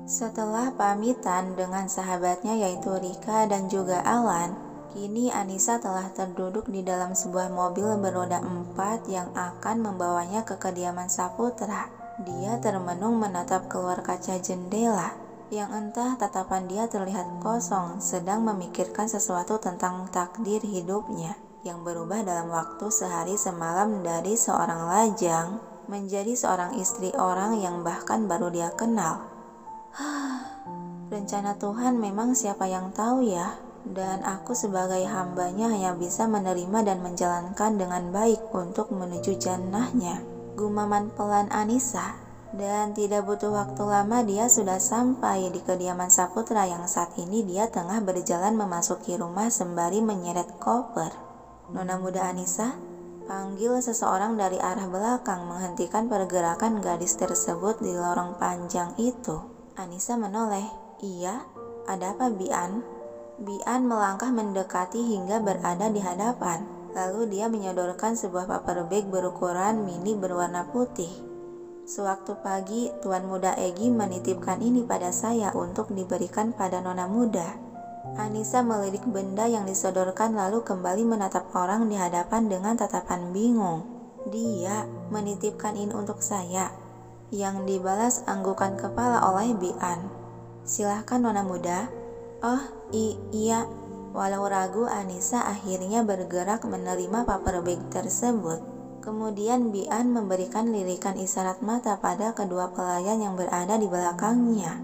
Setelah pamitan dengan sahabatnya yaitu Rika dan juga Alan, kini Anissa telah terduduk di dalam sebuah mobil beroda 4 yang akan membawanya ke kediaman Saputra. Dia termenung menatap keluar kaca jendela, yang entah tatapan dia terlihat kosong, sedang memikirkan sesuatu tentang takdir hidupnya yang berubah dalam waktu sehari semalam dari seorang lajang menjadi seorang istri orang yang bahkan baru dia kenal. Rencana Tuhan memang siapa yang tahu ya, dan aku sebagai hambanya hanya bisa menerima dan menjalankan dengan baik untuk menuju jannahnya, gumaman pelan Anissa. Dan tidak butuh waktu lama dia sudah sampai di kediaman Saputra yang saat ini dia tengah berjalan memasuki rumah sembari menyeret koper. Nona muda Anissa, panggil seseorang dari arah belakang menghentikan pergerakan gadis tersebut di lorong panjang itu. Anissa menoleh. Iya, ada apa Bian? Bian melangkah mendekati hingga berada di hadapan. Lalu dia menyodorkan sebuah paper bag berukuran mini berwarna putih. Sewaktu pagi, Tuan Muda Egi menitipkan ini pada saya untuk diberikan pada Nona muda. Anissa melirik benda yang disodorkan lalu kembali menatap orang di hadapan dengan tatapan bingung. Dia menitipkan ini untuk saya. Yang dibalas anggukan kepala oleh Bian. Silahkan Nona muda. Oh iya. Walau ragu, Anissa akhirnya bergerak menerima paper bag tersebut. Kemudian Bian memberikan lirikan isyarat mata pada kedua pelayan yang berada di belakangnya.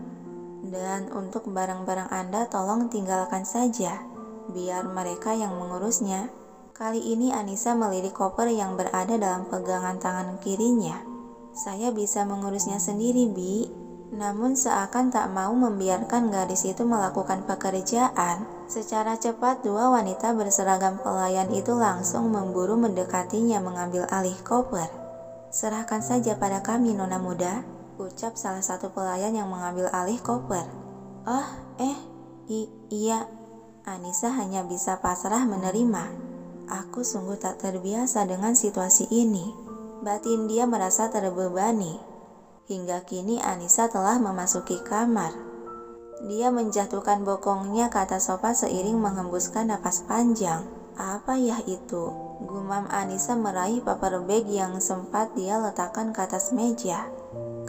Dan untuk barang-barang Anda tolong tinggalkan saja, biar mereka yang mengurusnya. Kali ini Anissa melirik koper yang berada dalam pegangan tangan kirinya. Saya bisa mengurusnya sendiri, Bi. Namun seakan tak mau membiarkan gadis itu melakukan pekerjaan. Secara cepat dua wanita berseragam pelayan itu langsung memburu mendekatinya mengambil alih koper. Serahkan saja pada kami, Nona muda, ucap salah satu pelayan yang mengambil alih koper. Oh, iya. Anissa hanya bisa pasrah menerima. Aku sungguh tak terbiasa dengan situasi ini. Batin dia merasa terbebani. Hingga kini Anissa telah memasuki kamar. Dia menjatuhkan bokongnya ke atas sofa seiring menghembuskan napas panjang. Apa ya itu? Gumam Anissa meraih paper bag yang sempat dia letakkan ke atas meja.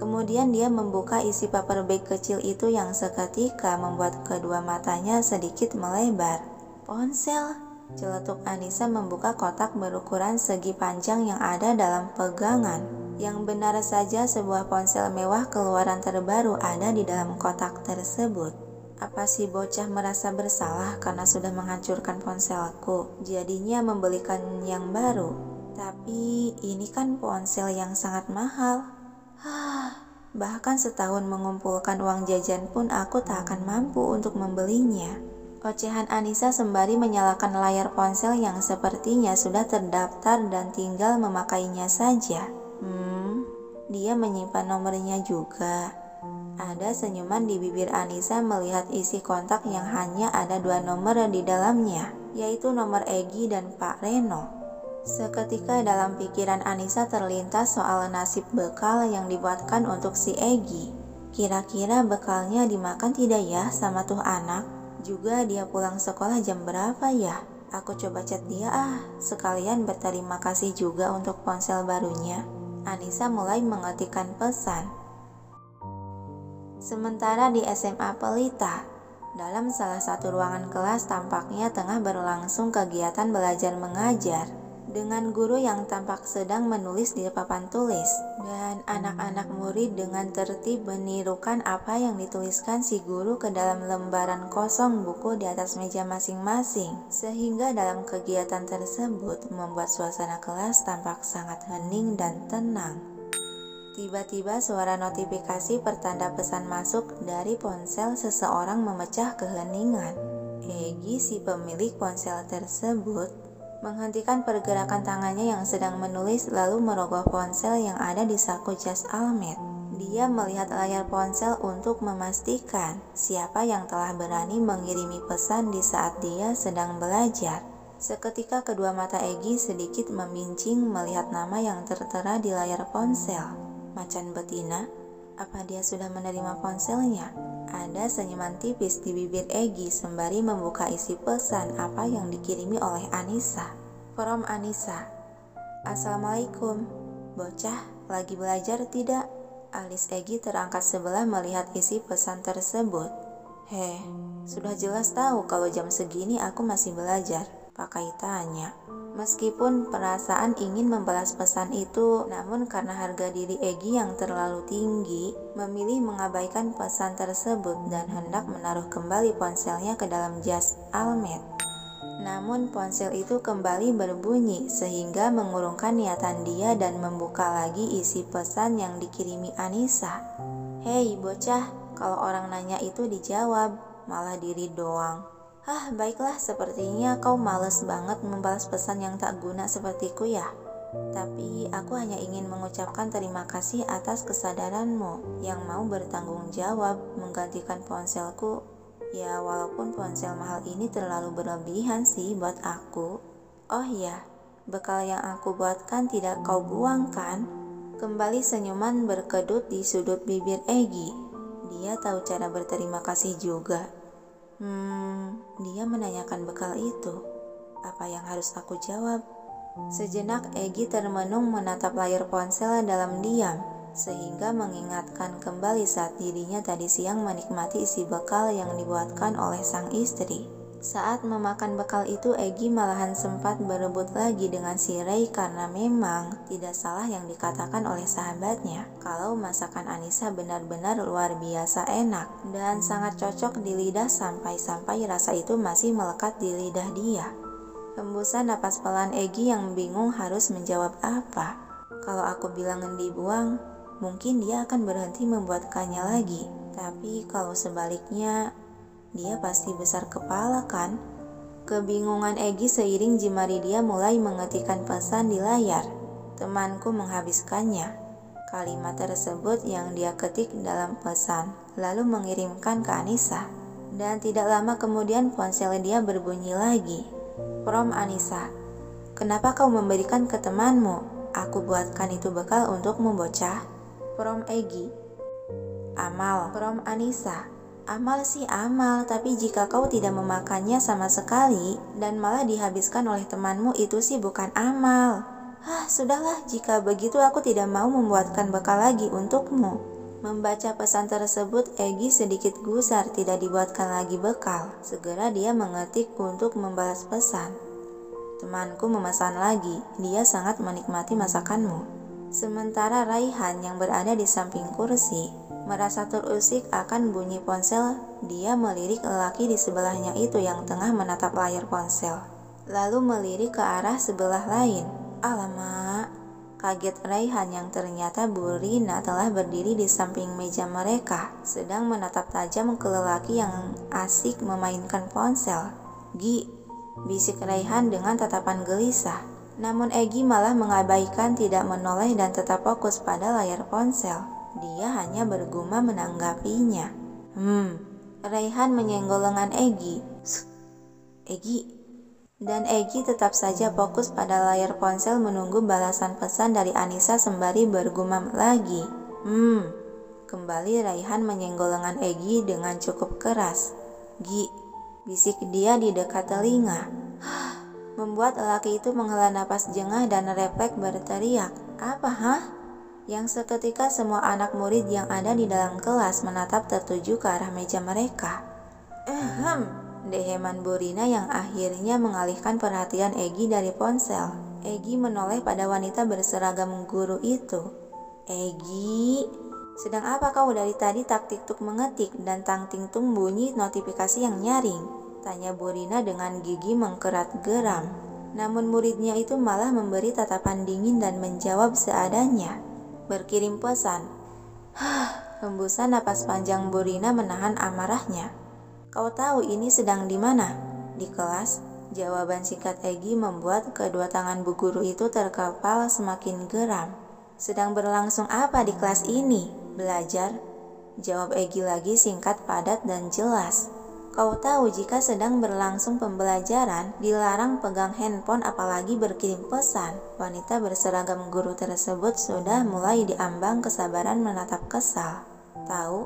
Kemudian dia membuka isi paper bag kecil itu yang seketika membuat kedua matanya sedikit melebar. Ponsel, celetuk Anissa membuka kotak berukuran segi panjang yang ada dalam pegangan. Yang benar saja sebuah ponsel mewah keluaran terbaru ada di dalam kotak tersebut. Apa si bocah merasa bersalah karena sudah menghancurkan ponselku, jadinya membelikan yang baru? Tapi ini kan ponsel yang sangat mahal. Bahkan setahun mengumpulkan uang jajan pun aku tak akan mampu untuk membelinya. Ocehan Anissa sembari menyalakan layar ponsel yang sepertinya sudah terdaftar dan tinggal memakainya saja. Dia menyimpan nomornya juga. Ada senyuman di bibir Anissa melihat isi kontak yang hanya ada 2 nomor di dalamnya, yaitu nomor Egi dan Pak Reno. Seketika dalam pikiran Anissa terlintas soal nasib bekal yang dibuatkan untuk si Egi. Kira-kira bekalnya dimakan tidak ya sama tuh anak? Juga dia pulang sekolah jam berapa ya? Aku coba chat dia sekalian berterima kasih juga untuk ponsel barunya. Anissa mulai mengetikkan pesan. Sementara di SMA Pelita, dalam salah satu ruangan kelas tampaknya tengah berlangsung kegiatan belajar mengajar dengan guru yang tampak sedang menulis di papan tulis dan anak-anak murid dengan tertib menirukan apa yang dituliskan si guru ke dalam lembaran kosong buku di atas meja masing-masing, sehingga dalam kegiatan tersebut membuat suasana kelas tampak sangat hening dan tenang. Tiba-tiba suara notifikasi pertanda pesan masuk dari ponsel seseorang memecah keheningan. Egi, si pemilik ponsel tersebut, menghentikan pergerakan tangannya yang sedang menulis lalu merogoh ponsel yang ada di saku jas almet. Dia melihat layar ponsel untuk memastikan siapa yang telah berani mengirimi pesan di saat dia sedang belajar. Seketika kedua mata Egi sedikit membincing melihat nama yang tertera di layar ponsel. Macan betina. Apa dia sudah menerima ponselnya? Ada senyuman tipis di bibir Egy sembari membuka isi pesan apa yang dikirimi oleh Anissa. From Anissa. Assalamualaikum. Bocah, lagi belajar tidak? Alis Egy terangkat sebelah melihat isi pesan tersebut. Sudah jelas tahu kalau jam segini aku masih belajar, pakai tanya. Meskipun perasaan ingin membalas pesan itu, namun karena harga diri Egy yang terlalu tinggi, memilih mengabaikan pesan tersebut dan hendak menaruh kembali ponselnya ke dalam jas almet. Namun ponsel itu kembali berbunyi sehingga mengurungkan niatan dia dan membuka lagi isi pesan yang dikirimi Anissa. Hei bocah, kalau orang nanya itu dijawab, malah diri doang. Baiklah, sepertinya kau males banget membalas pesan yang tak guna sepertiku ya. Tapi aku hanya ingin mengucapkan terima kasih atas kesadaranmu yang mau bertanggung jawab menggantikan ponselku. Ya, walaupun ponsel mahal ini terlalu berlebihan sih buat aku. Oh ya, bekal yang aku buatkan tidak kau buang kan? Kembali senyuman berkedut di sudut bibir Egy. Dia tahu cara berterima kasih juga. Dia menanyakan bekal itu. Apa yang harus aku jawab? Sejenak Egy termenung menatap layar ponsel dalam diam, sehingga mengingatkan kembali saat dirinya tadi siang menikmati isi bekal yang dibuatkan oleh sang istri. Saat memakan bekal itu, Egy malahan sempat berebut lagi dengan si Ray karena memang tidak salah yang dikatakan oleh sahabatnya kalau masakan Anissa benar-benar luar biasa enak dan sangat cocok di lidah sampai-sampai rasa itu masih melekat di lidah dia. Hembusan napas pelan Egy yang bingung harus menjawab apa. Kalau aku bilang dibuang, mungkin dia akan berhenti membuatkannya lagi. Tapi kalau sebaliknya, dia pasti besar kepala kan? Kebingungan Egy seiring jemari dia mulai mengetikkan pesan di layar. Temanku menghabiskannya. Kalimat tersebut yang dia ketik dalam pesan, lalu mengirimkan ke Anissa. Dan tidak lama kemudian ponsel dia berbunyi lagi. From Anissa. Kenapa kau memberikan ke temanmu? Aku buatkan itu bekal untukmu bocah. From Egy. Amal. From Anissa. Amal sih amal, tapi jika kau tidak memakannya sama sekali dan malah dihabiskan oleh temanmu, itu sih bukan amal. Sudahlah, jika begitu aku tidak mau membuatkan bekal lagi untukmu. Membaca pesan tersebut, Egy sedikit gusar tidak dibuatkan lagi bekal. Segera dia mengetik untuk membalas pesan. Temanku memesan lagi, dia sangat menikmati masakanmu. Sementara Raihan yang berada di samping kursi merasa terusik akan bunyi ponsel, dia melirik lelaki di sebelahnya itu yang tengah menatap layar ponsel. Lalu melirik ke arah sebelah lain. Alamak, kaget Raihan yang ternyata Bu Rina telah berdiri di samping meja mereka, sedang menatap tajam ke lelaki yang asik memainkan ponsel. Gi, bisik Raihan dengan tatapan gelisah. Namun Egy malah mengabaikan, tidak menoleh dan tetap fokus pada layar ponsel. Dia hanya bergumam menanggapinya. Raihan menyenggol lengan Egy. Egy. Dan Egy tetap saja fokus pada layar ponsel menunggu balasan pesan dari Anissa sembari bergumam lagi. Kembali Raihan menyenggol lengan Egy dengan cukup keras. Gi, bisik dia di dekat telinga. Membuat lelaki itu menghela napas jengah dan refleks berteriak. Apa Yang seketika semua anak murid yang ada di dalam kelas menatap tertuju ke arah meja mereka. Deheman Bu Rina yang akhirnya mengalihkan perhatian Egy dari ponsel. Egy menoleh pada wanita berseragam guru itu. Egy, sedang apa kau dari tadi tak tiktuk mengetik dan tang ting tung bunyi notifikasi yang nyaring? Tanya Bu Rina dengan gigi mengkerat geram. Namun muridnya itu malah memberi tatapan dingin dan menjawab seadanya. Berkirim pesan. Hembusan napas panjang Bu Rina menahan amarahnya. Kau tahu ini sedang di mana? Di kelas. Jawaban singkat Egy membuat kedua tangan bu guru itu terkepal semakin geram. Sedang berlangsung apa di kelas ini? Belajar. Jawab Egy lagi singkat, padat dan jelas. Kau tahu jika sedang berlangsung pembelajaran, dilarang pegang handphone apalagi berkirim pesan. Wanita berseragam guru tersebut sudah mulai diambang kesabaran menatap kesal. Tahu?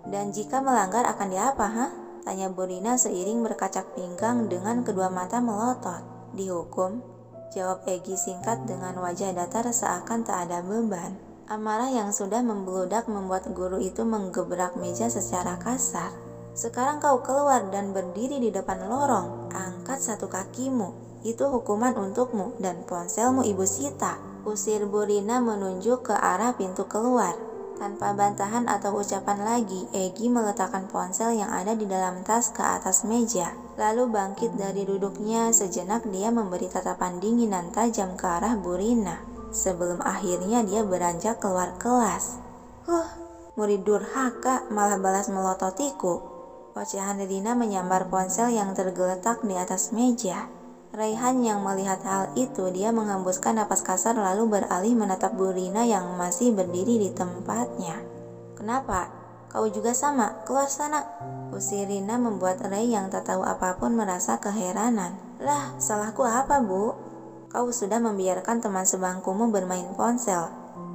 Dan jika melanggar akan diapa, ha? Tanya Burina seiring berkacak pinggang dengan kedua mata melotot. Dihukum? Jawab Egy singkat dengan wajah datar seakan tak ada beban. Amarah yang sudah membeludak membuat guru itu menggebrak meja secara kasar. Sekarang kau keluar dan berdiri di depan lorong. Angkat satu kakimu. Itu hukuman untukmu dan ponselmu ibu sita. Usir Burina menunjuk ke arah pintu keluar. Tanpa bantahan atau ucapan lagi, Egy meletakkan ponsel yang ada di dalam tas ke atas meja. Lalu bangkit dari duduknya, sejenak dia memberi tatapan dingin dan tajam ke arah Burina. Sebelum akhirnya dia beranjak keluar kelas. Murid durhaka malah balas melototiku. Ocehan Rina menyambar ponsel yang tergeletak di atas meja. Raihan yang melihat hal itu, dia menghembuskan napas kasar lalu beralih menatap Burina yang masih berdiri di tempatnya. Kenapa? Kau juga sama, keluar sana. Usir Rina membuat Ray yang tak tahu apapun merasa keheranan. Lah, salahku apa, Bu? Kau sudah membiarkan teman sebangkumu bermain ponsel.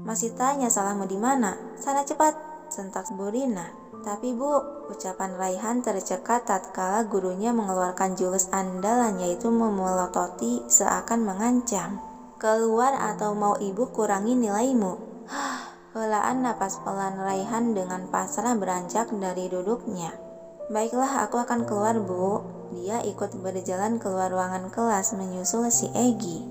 Masih tanya salahmu di mana? Sana cepat, sentak Burina. Tapi Bu, ucapan Raihan tercekat tatkala gurunya mengeluarkan jurus andalan yaitu memelototi seakan mengancam. Keluar atau mau ibu kurangi nilaimu. Helaan napas pelan Raihan dengan pasrah beranjak dari duduknya. Baiklah, aku akan keluar, Bu. Dia ikut berjalan keluar ruangan kelas menyusul si Egy.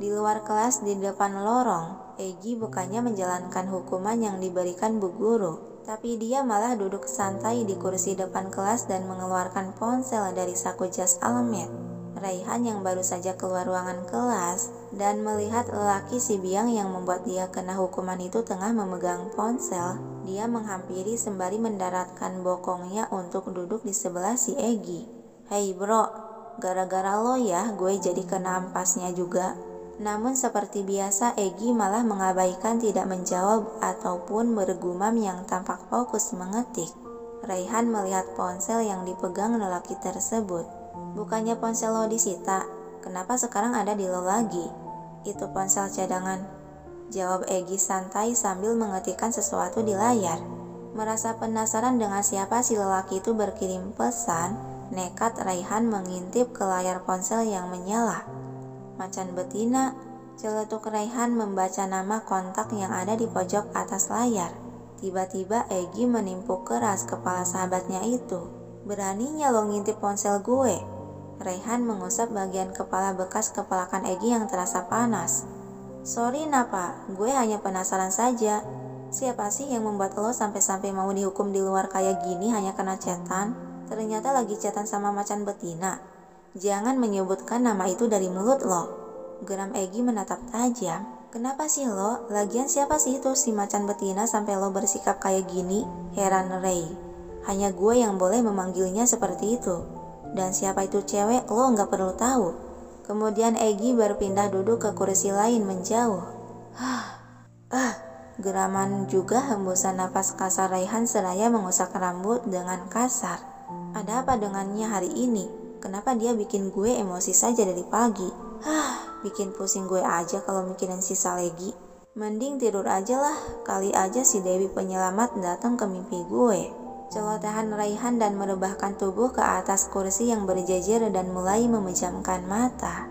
Di luar kelas di depan lorong, Egy bukannya menjalankan hukuman yang diberikan Bu Guru. Tapi dia malah duduk santai di kursi depan kelas dan mengeluarkan ponsel dari saku jas almet. Raihan yang baru saja keluar ruangan kelas dan melihat lelaki si biang yang membuat dia kena hukuman itu tengah memegang ponsel, dia menghampiri sembari mendaratkan bokongnya untuk duduk di sebelah si Egy. Hei bro, gara-gara lo ya gue jadi kena ampasnya juga. Namun seperti biasa Egy malah mengabaikan tidak menjawab ataupun bergumam yang tampak fokus mengetik. Raihan melihat ponsel yang dipegang lelaki tersebut. Bukannya ponsel lo disita, kenapa sekarang ada di lo lagi? Itu ponsel cadangan. Jawab Egy santai sambil mengetikkan sesuatu di layar. Merasa penasaran dengan siapa si lelaki itu berkirim pesan, nekat Raihan mengintip ke layar ponsel yang menyala. Macan betina, celetuk Raihan membaca nama kontak yang ada di pojok atas layar. Tiba-tiba Egy menimpuk keras kepala sahabatnya itu. Beraninya lo ngintip ponsel gue. Raihan mengusap bagian kepala bekas kepalakan Egy yang terasa panas. Sorry Napa, gue hanya penasaran saja. Siapa sih yang membuat lo sampai-sampai mau dihukum di luar kayak gini hanya karena chatan? Ternyata lagi chatan sama macan betina. Jangan menyebutkan nama itu dari mulut lo. Geram Egy menatap tajam. Kenapa sih lo? Lagian siapa sih itu si macan betina sampai lo bersikap kayak gini? Heran Ray. Hanya gue yang boleh memanggilnya seperti itu. Dan siapa itu cewek lo nggak perlu tahu. Kemudian Egy berpindah duduk ke kursi lain menjauh. Geraman juga hembusan napas kasar Raihan seraya mengusap rambut dengan kasar. Ada apa dengannya hari ini? Kenapa dia bikin gue emosi saja dari pagi? Bikin pusing gue aja kalau mikirin si Salegi. Mending tidur aja lah, kali aja si Dewi penyelamat datang ke mimpi gue. Celotehan Raihan dan merebahkan tubuh ke atas kursi yang berjejer dan mulai memejamkan mata.